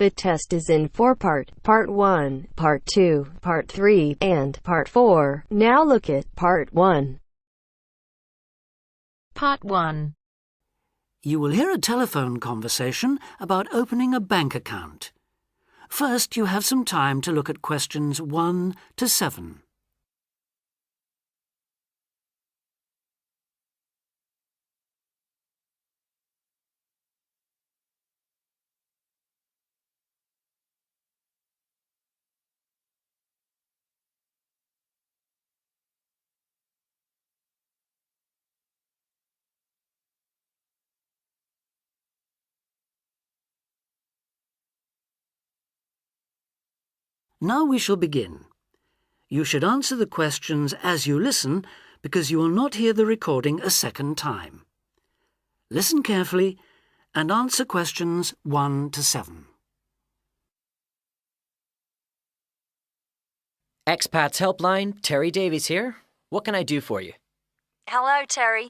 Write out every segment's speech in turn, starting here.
The test is in 4 parts: Part 1, Part 2, Part 3, and Part 4. Now look at Part 1. Part 1. You will hear a telephone conversation about opening a bank account. First, you have some time to look at questions 1 to 7. Now we shall begin. You should answer the questions as you listen, because you will not hear the recording a second time. Listen carefully and answer questions 1 to 7. Expats Helpline, Terry Davies here. What can I do for you? Hello, Terry.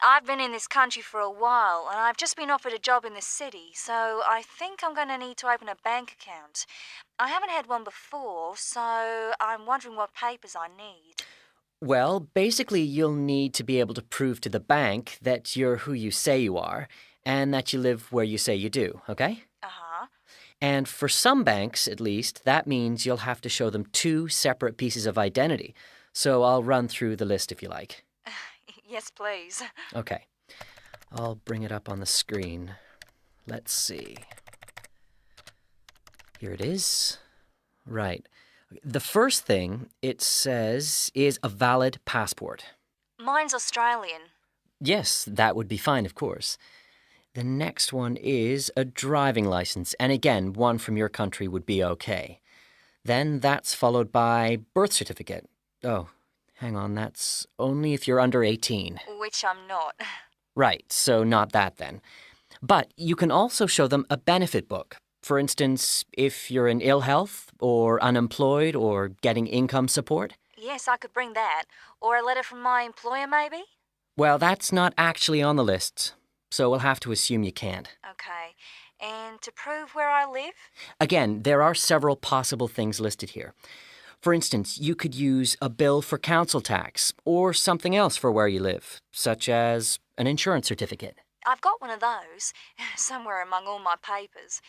I've been in this country for a while, and I've just been offered a job in the city, so I think I'm going to need to open a bank account. I haven't had one before, so I'm wondering what papers I need. Well, basically you'll need to be able to prove to the bank that you're who you say you are and that you live where you say you do, okay? Uh-huh. And for some banks, at least, that means you'll have to show them 2 separate pieces of identity. So I'll run through the list if you like. Yes, please. Okay. I'll bring it up on the screen. Let's see. Here it is. Right. The first thing it says is a valid passport. Mine's Australian. Yes, that would be fine, of course. The next one is a driving license, and again, one from your country would be okay. Then that's followed by birth certificate. Oh, hang on, that's only if you're under 18. Which I'm not. Right, so not that then. But you can also show them a benefit book. For instance, if you're in ill health or unemployed or getting income support. Yes, I could bring that. Or a letter from my employer, maybe? Well, that's not actually on the list, so we'll have to assume you can't. Okay. And to prove where I live? Again, there are several possible things listed here. For instance, you could use a bill for council tax or something else for where you live, such as an insurance certificate. I've got one of those, somewhere among all my papers.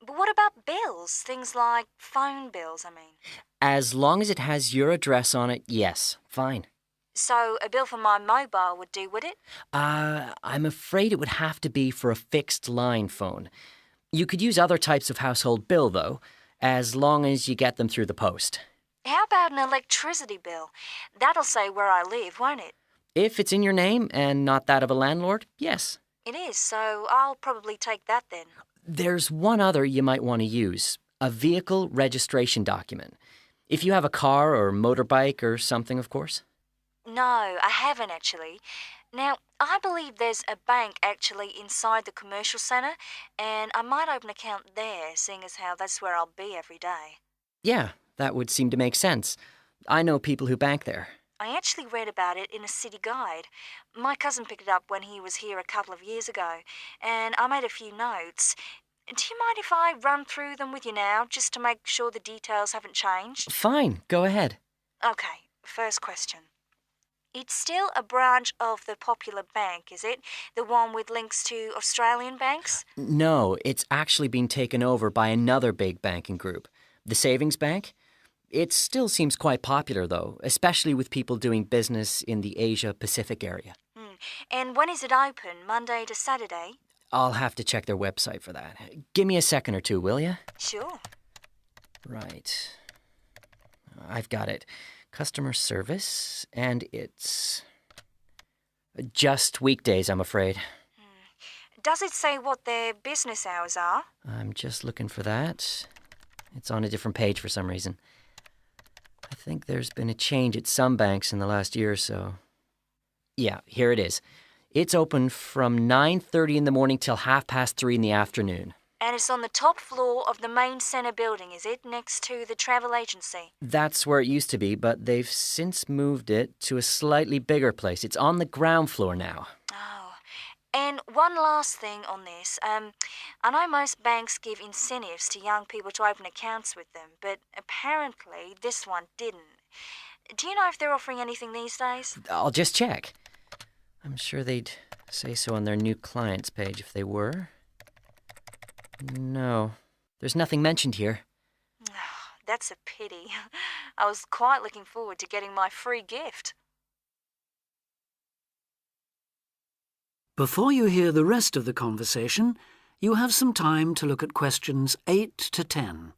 But what about bills? Things like phone bills, I mean. As long as it has your address on it, yes, fine. So a bill for my mobile would do, would it? I'm afraid it would have to be for a fixed line phone. You could use other types of household bill, though, as long as you get them through the post. How about an electricity bill? That'll say where I live, won't it? If it's in your name and not that of a landlord, yes. It is, so I'll probably take that then. There's one other you might want to use, a vehicle registration document. If you have a car or motorbike or something, of course. No, I haven't actually. Now, I believe there's a bank actually inside the commercial centre, and I might open an account there, seeing as how that's where I'll be every day. Yeah, that would seem to make sense. I know people who bank there. I actually read about it in a city guide. My cousin picked it up when he was here a couple of years ago, and I made a few notes. Do you mind if I run through them with you now, just to make sure the details haven't changed? Fine, go ahead. Okay, first question. It's still a branch of the Popular Bank, is it? The one with links to Australian banks? No, it's actually been taken over by another big banking group, the Savings Bank. It still seems quite popular, though, especially with people doing business in the Asia-Pacific area. And when is it open, Monday to Saturday? I'll have to check their website for that. Give me a second or two, will you? Sure. Right. I've got it. Customer service, and it's just weekdays, I'm afraid. Does it say what their business hours are? I'm just looking for that. It's on a different page for some reason. I think there's been a change at some banks in the last year or so. Yeah, here it is. It's open from 9:30 in the morning till 3:30 in the afternoon. And it's on the top floor of the main centre building, is it, next to the travel agency? That's where it used to be, but they've since moved it to a slightly bigger place. It's on the ground floor now. Oh. And one last thing on this. I know most banks give incentives to young people to open accounts with them, but apparently this one didn't. Do you know if they're offering anything these days? I'll just check. I'm sure they'd say so on their new clients page if they were. No, there's nothing mentioned here. That's a pity. I was quite looking forward to getting my free gift. Before you hear the rest of the conversation, you have some time to look at questions 8 to 10.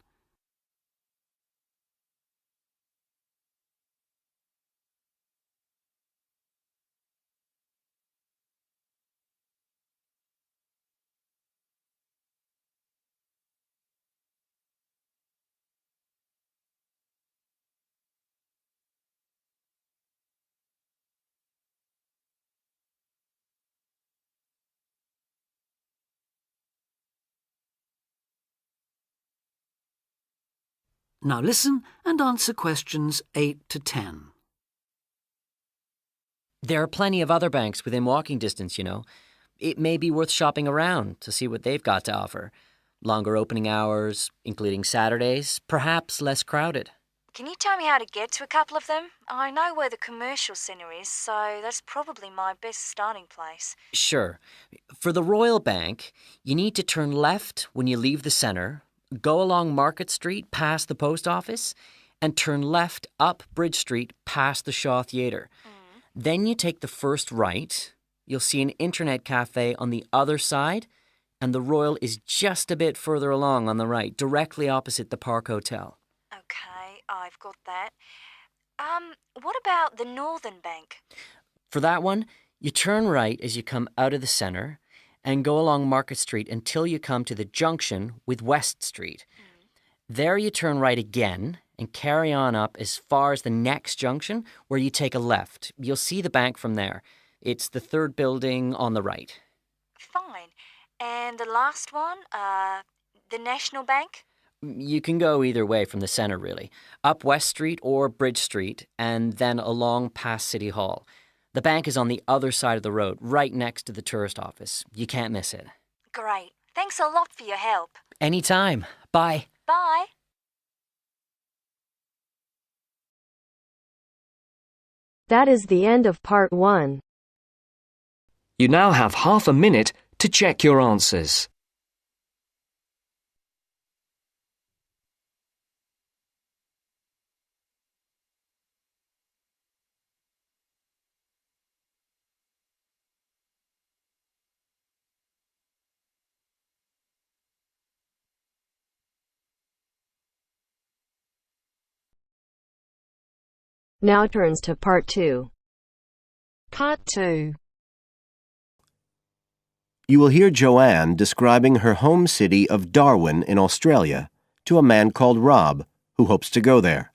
Now listen and answer questions 8 to 10. There are plenty of other banks within walking distance, you know. It may be worth shopping around to see what they've got to offer. Longer opening hours, including Saturdays, perhaps less crowded. Can you tell me how to get to a couple of them? I know where the commercial centre is, so that's probably my best starting place. Sure. For the Royal Bank, you need to turn left when you leave the centre, go along Market Street past the post office, and turn left up Bridge Street past the Shaw Theatre. Then you take the first right. You'll see an internet cafe on the other side, and the Royal is just a bit further along on the right, directly opposite the Park Hotel. Okay, I've got that. What about the Northern Bank? For that one, you turn right as you come out of the centre and go along Market Street until you come to the junction with West Street. There you turn right again and carry on up as far as the next junction where you take a left. You'll see the bank from there. It's the third building on the right. Fine. And the last one, the National Bank? You can go either way from the centre, really. Up West Street or Bridge Street and then along past City Hall. The bank is on the other side of the road, right next to the tourist office. You can't miss it. Great. Thanks a lot for your help. Anytime. Bye. Bye. That is the end of part 1. You now have half a minute to check your answers. Now turns to part 2. Part 2. You will hear Joanne describing her home city of Darwin in Australia to a man called Rob who hopes to go there.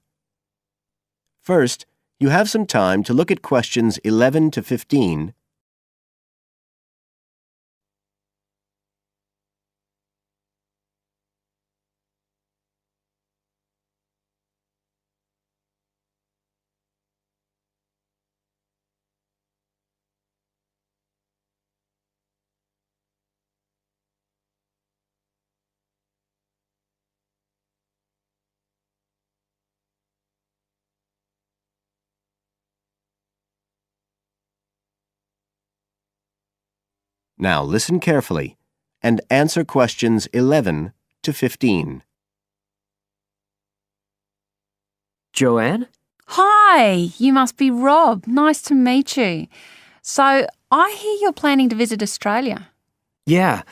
First, you have some time to look at questions 11 to 15. Now listen carefully and answer questions 11 to 15. Joanne? Hi, you must be Rob. Nice to meet you. So, I hear you're planning to visit Australia. Yeah,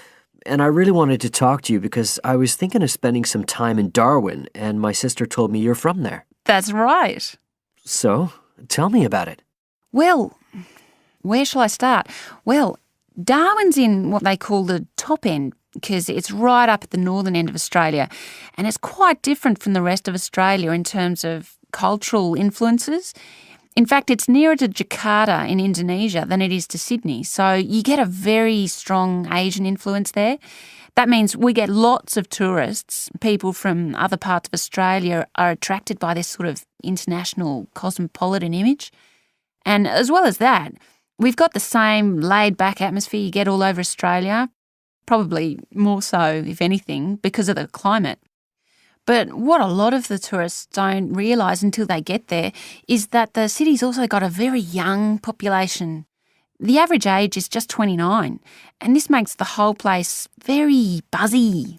and I really wanted to talk to you because I was thinking of spending some time in Darwin, and my sister told me you're from there. That's right. So, tell me about it. Well, where shall I start? Well, Darwin's in what they call the top end because it's right up at the northern end of Australia, and it's quite different from the rest of Australia in terms of cultural influences. In fact, it's nearer to Jakarta in Indonesia than it is to Sydney, so you get a very strong Asian influence there. That means we get lots of tourists. People from other parts of Australia are attracted by this sort of international cosmopolitan image. And as well as that, We've got the same laid-back atmosphere you get all over Australia, probably more so, if anything, because of the climate. But what a lot of the tourists don't realise until they get there is that the city's also got a very young population. The average age is just 29, and this makes the whole place very buzzy.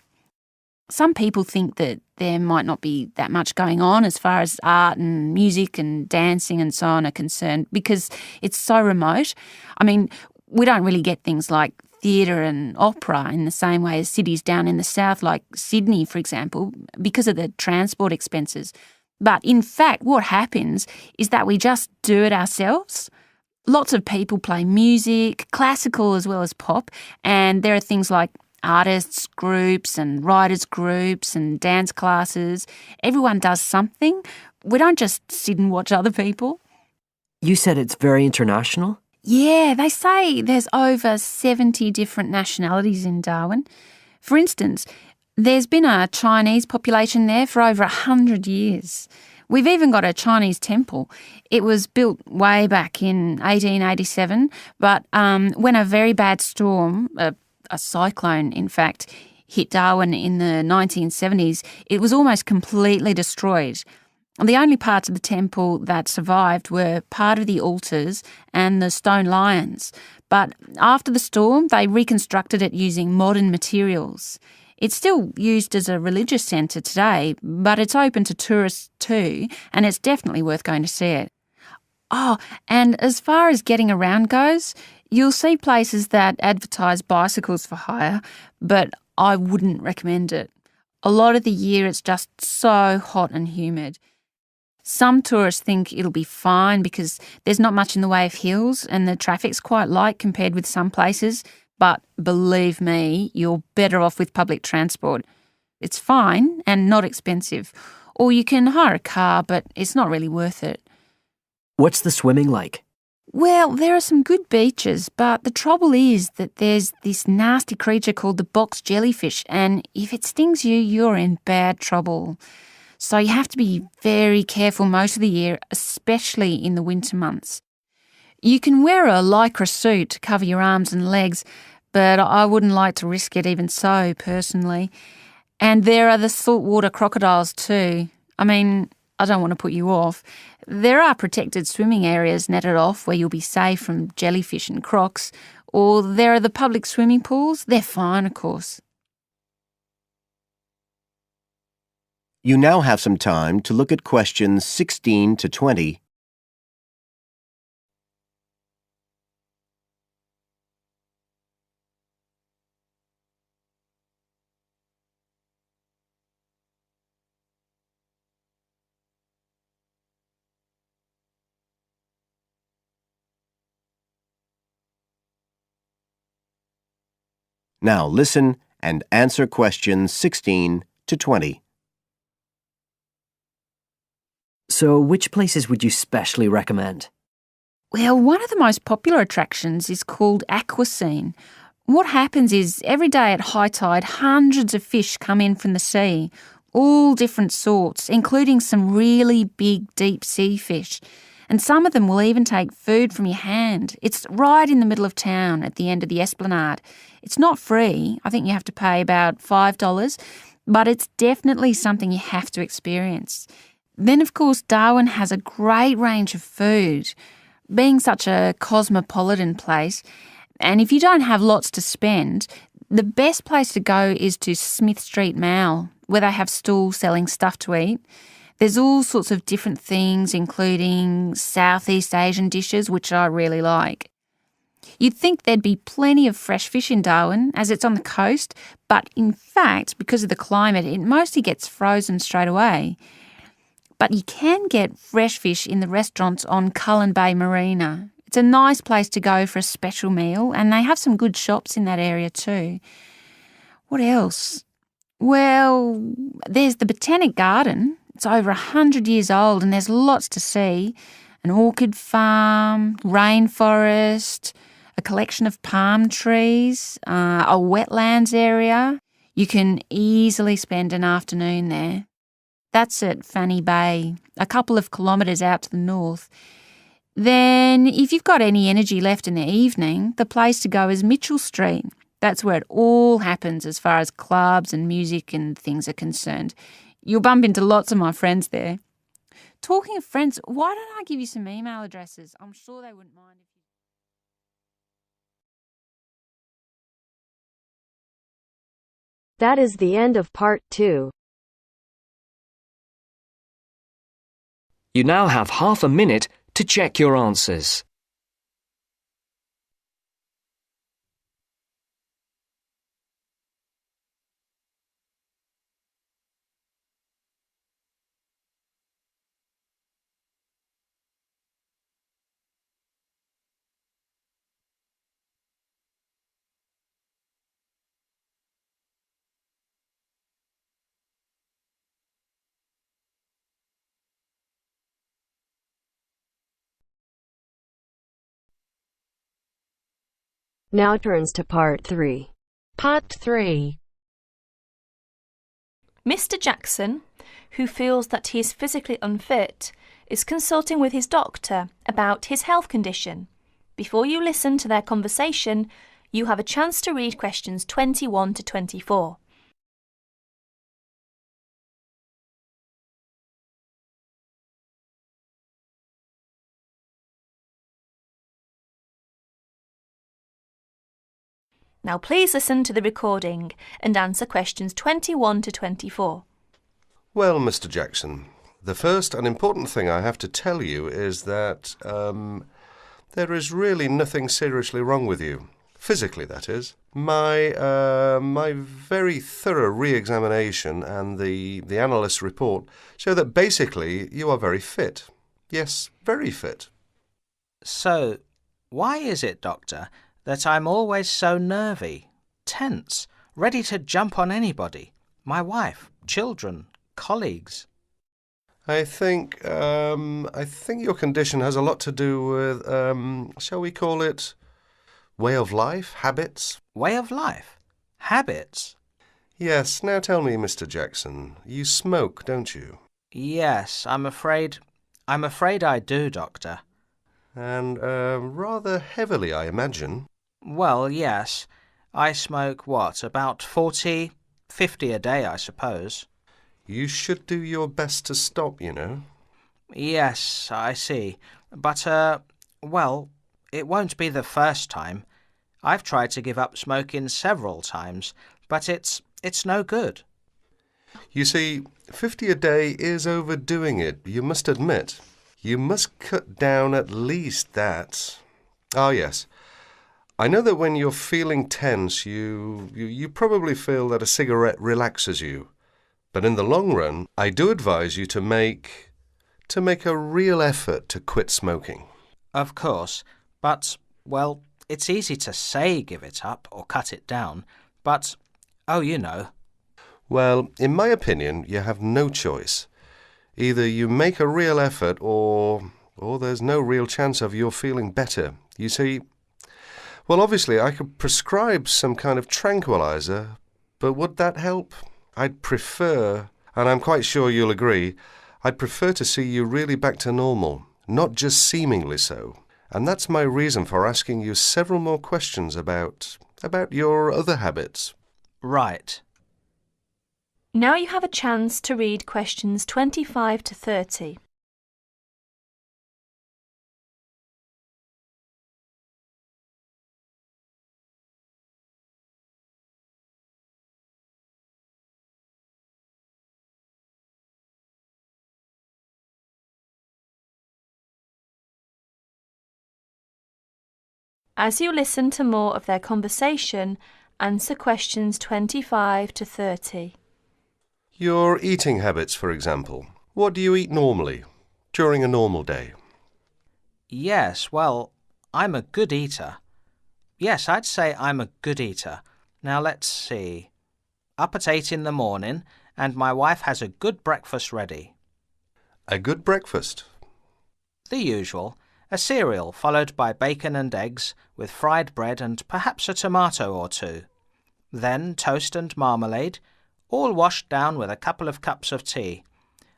Some people think that there might not be that much going on as far as art and music and dancing and so on are concerned because it's so remote. I mean, we don't really get things like theatre and opera in the same way as cities down in the south, like Sydney, for example, because of the transport expenses. But in fact, what happens is that we just do it ourselves. Lots of people play music, classical as well as pop, and there are things like artists groups and writers groups and dance classes. Everyone does something. We don't just sit and watch other people. You said it's very international? Yeah, they say there's over 70 different nationalities in Darwin. For instance, there's been a Chinese population there for over 100 years. We've even got a Chinese temple. It was built way back in 1887, but when a very bad storm, a cyclone in fact, hit Darwin in the 1970s, it was almost completely destroyed. The only parts of the temple that survived were part of the altars and the stone lions. But after the storm, they reconstructed it using modern materials. It's still used as a religious centre today, but it's open to tourists too, and it's definitely worth going to see it. Oh, and as far as getting around goes, you'll see places that advertise bicycles for hire, but I wouldn't recommend it. A lot of the year it's just so hot and humid. Some tourists think it'll be fine because there's not much in the way of hills and the traffic's quite light compared with some places, but believe me, you're better off with public transport. It's fine and not expensive. Or you can hire a car, but it's not really worth it. What's the swimming like? Well, there are some good beaches, but the trouble is that there's this nasty creature called the box jellyfish, and if it stings you, you're in bad trouble. So you have to be very careful most of the year, especially in the winter months. You can wear a lycra suit to cover your arms and legs, but I wouldn't like to risk it even so, personally. And there are the saltwater crocodiles too. I mean, I don't want to put you off. There are protected swimming areas netted off where you'll be safe from jellyfish and crocs, or there are the public swimming pools. They're fine, of course. You now have some time to look at questions 16 to 20. Now listen and answer questions 16 to 20. So which places would you specially recommend? Well, one of the most popular attractions is called Aquascene. What happens is every day at high tide, hundreds of fish come in from the sea, all different sorts, including some really big deep sea fish. And some of them will even take food from your hand. It's right in the middle of town at the end of the esplanade. It's not free. I think you have to pay about $5, but it's definitely something you have to experience. Then, of course, Darwin has a great range of food, being such a cosmopolitan place. And if you don't have lots to spend, the best place to go is to Smith Street Mall, where they have stalls selling stuff to eat. There's all sorts of different things, including Southeast Asian dishes, which I really like. You'd think there'd be plenty of fresh fish in Darwin, as it's on the coast, but in fact, because of the climate, it mostly gets frozen straight away. But you can get fresh fish in the restaurants on Cullen Bay Marina. It's a nice place to go for a special meal, and they have some good shops in that area too. What else? Well, there's the Botanic Garden. It's over 100 years old and there's lots to see. An orchid farm, rainforest, a collection of palm trees, a wetlands area. You can easily spend an afternoon there. That's at Fanny Bay, a couple of kilometres out to the north. Then, if you've got any energy left in the evening, the place to go is Mitchell Street. That's where it all happens as far as clubs and music and things are concerned. You'll bump into lots of my friends there. Talking of friends, why don't I give you some email addresses? I'm sure they wouldn't mind if you... That is the end of part 2. You now have half a minute to check your answers. Now turns to part 3. Part 3. Mr. Jackson, who feels that he is physically unfit, is consulting with his doctor about his health condition. Before you listen to their conversation, you have a chance to read questions 21 to 24. Now please listen to the recording and answer questions 21 to 24. Well, Mr. Jackson, the first and important thing I have to tell you is that there is really nothing seriously wrong with you. Physically, that is. My very thorough re-examination and the analyst's report show that basically you are very fit. Yes, very fit. So, why is it, Doctor, that I'm always so nervy, tense, ready to jump on anybody? My wife, children, colleagues. I think your condition has a lot to do with, shall we call it, way of life, habits? Way of life? Habits? Yes. Now tell me, Mr. Jackson, you smoke, don't you? Yes, I'm afraid I do, Doctor. And rather heavily, I imagine. Well, yes. I smoke, about 40, 50 a day, I suppose. You should do your best to stop, you know. Yes, I see. But, well, it won't be the first time. I've tried to give up smoking several times, but it's no good. You see, 50 a day is overdoing it, you must admit. You must cut down at least that. Ah, yes. I know that when you're feeling tense, you probably feel that a cigarette relaxes you. But in the long run, I do advise you to make a real effort to quit smoking. Of course, but, well, it's easy to say give it up or cut it down, but, oh, you know. Well, in my opinion, you have no choice. Either you make a real effort or there's no real chance of your feeling better. You see, well, obviously I could prescribe some kind of tranquilizer, but would that help? I'd prefer, and I'm quite sure you'll agree, I'd prefer to see you really back to normal, not just seemingly so. And that's my reason for asking you several more questions about your other habits. Right. Now you have a chance to read questions 25 to 30. As you listen to more of their conversation, answer questions 25 to 30. Your eating habits, for example. What do you eat normally, during a normal day? Yes, well, I'm a good eater. Yes, I'd say I'm a good eater. Now let's see. Up at 8 in the morning, and my wife has a good breakfast ready. A good breakfast? The usual. A cereal followed by bacon and eggs with fried bread and perhaps a tomato or two. Then toast and marmalade, all washed down with a couple of cups of tea.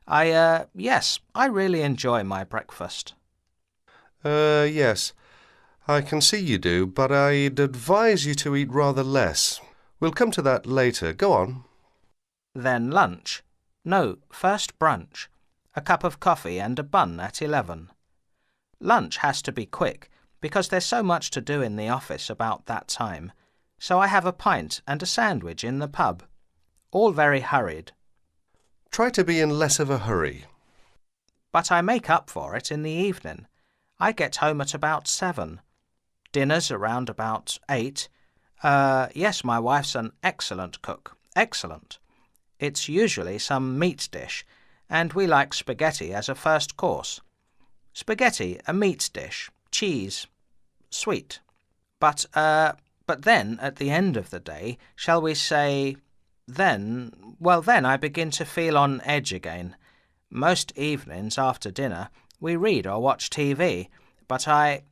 Yes, I really enjoy my breakfast. Yes. I can see you do, but I'd advise you to eat rather less. We'll come to that later. Go on. Then lunch. No, first brunch. A cup of coffee and a bun at 11. Lunch has to be quick, because there's so much to do in the office about that time, so I have a pint and a sandwich in the pub. All very hurried. Try to be in less of a hurry. But I make up for it in the evening. I get home at about 7. Dinner's around about 8. Yes, my wife's an excellent cook. Excellent. It's usually some meat dish, and we like spaghetti as a first course. Spaghetti, a meat dish, cheese, sweet. But then, at the end of the day, shall we say, then I begin to feel on edge again. Most evenings after dinner we read or watch TV, but I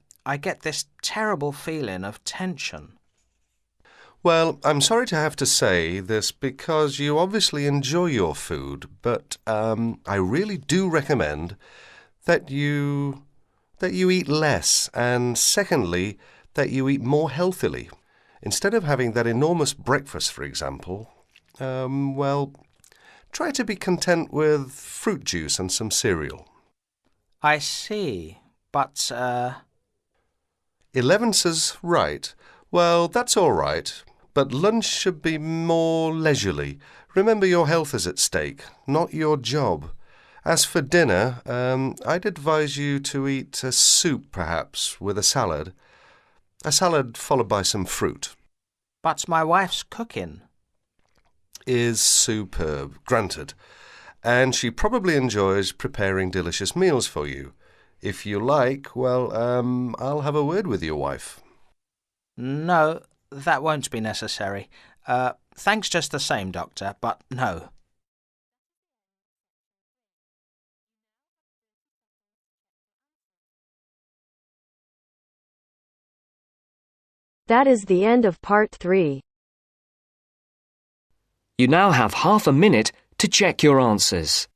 get this terrible feeling of tension. Well, I'm sorry to have to say this because you obviously enjoy your food, but I really do recommend that you eat less, and secondly, that you eat more healthily. Instead of having that enormous breakfast, for example, try to be content with fruit juice and some cereal. I see, but 11 says right. Well, that's all right, but lunch should be more leisurely. Remember, your health is at stake, not your job. As for dinner, I'd advise you to eat a soup, perhaps, with a salad. A salad followed by some fruit. But my wife's cooking is superb, granted, and she probably enjoys preparing delicious meals for you. If you like, I'll have a word with your wife. No, that won't be necessary. Thanks just the same, Doctor, but no. That is the end of part 3. You now have half a minute to check your answers.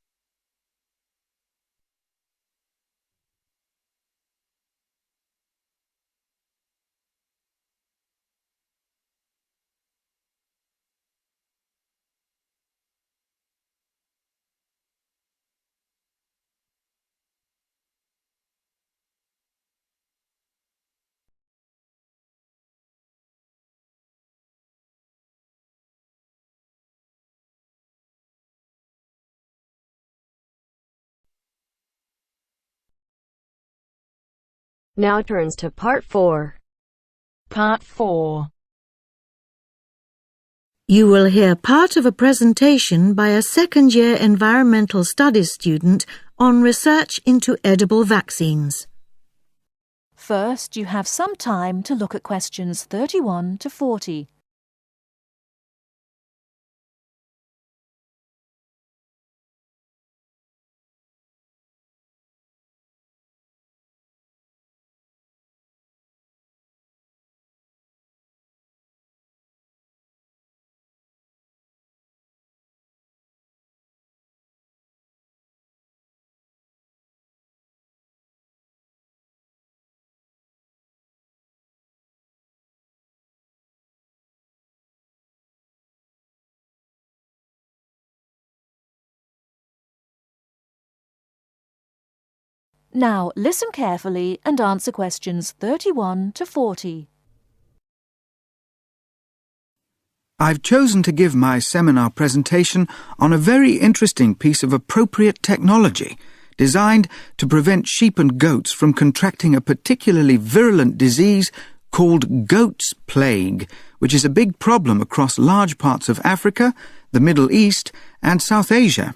Now turns to part 4. Part 4. You will hear part of a presentation by a second-year environmental studies student on research into edible vaccines. First, you have some time to look at questions 31 to 40. Now, listen carefully and answer questions 31 to 40. I've chosen to give my seminar presentation on a very interesting piece of appropriate technology designed to prevent sheep and goats from contracting a particularly virulent disease called goat's plague, which is a big problem across large parts of Africa, the Middle East, and South Asia.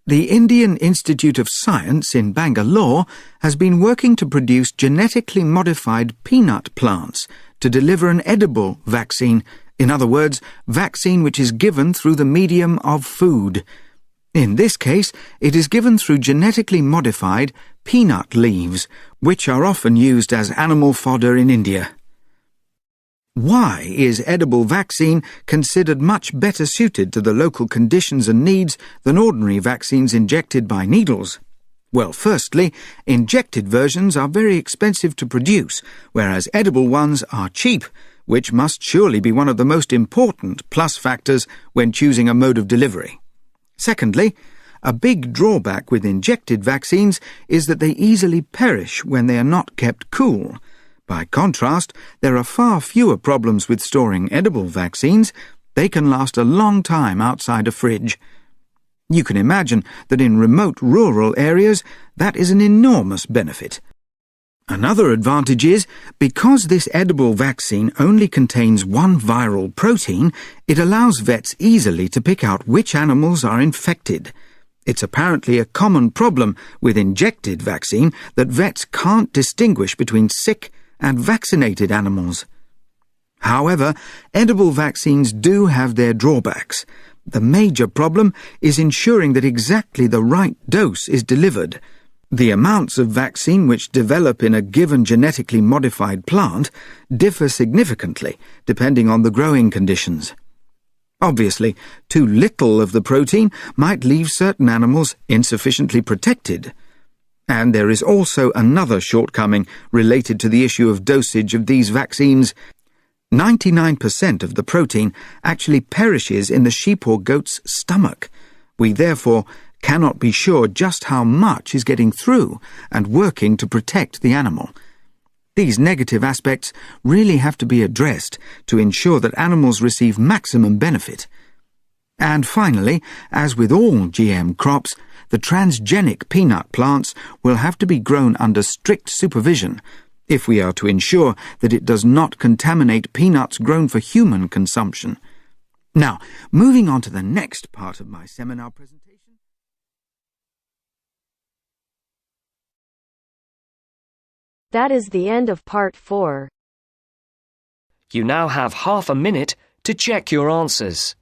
The Indian Institute of Science in Bangalore has been working to produce genetically modified peanut plants to deliver an edible vaccine, in other words, vaccine which is given through the medium of food. In this case, it is given through genetically modified peanut leaves, which are often used as animal fodder in India. Why is edible vaccine considered much better suited to the local conditions and needs than ordinary vaccines injected by needles? Well, firstly, injected versions are very expensive to produce, whereas edible ones are cheap, which must surely be one of the most important plus factors when choosing a mode of delivery. Secondly, a big drawback with injected vaccines is that they easily perish when they are not kept cool. By contrast, there are far fewer problems with storing edible vaccines. They can last a long time outside a fridge. You can imagine that in remote rural areas, that is an enormous benefit. Another advantage is, because this edible vaccine only contains one viral protein, it allows vets easily to pick out which animals are infected. It's apparently a common problem with injected vaccine that vets can't distinguish between sick and vaccinated animals. However, edible vaccines do have their drawbacks. The major problem is ensuring that exactly the right dose is delivered. The amounts of vaccine which develop in a given genetically modified plant differ significantly depending on the growing conditions. Obviously, too little of the protein might leave certain animals insufficiently protected. And there is also another shortcoming related to the issue of dosage of these vaccines. 99% of the protein actually perishes in the sheep or goat's stomach. We therefore cannot be sure just how much is getting through and working to protect the animal. These negative aspects really have to be addressed to ensure that animals receive maximum benefit. And finally, as with all GM crops, the transgenic peanut plants will have to be grown under strict supervision if we are to ensure that it does not contaminate peanuts grown for human consumption. Now, moving on to the next part of my seminar presentation. That is the end of part 4. You now have half a minute to check your answers.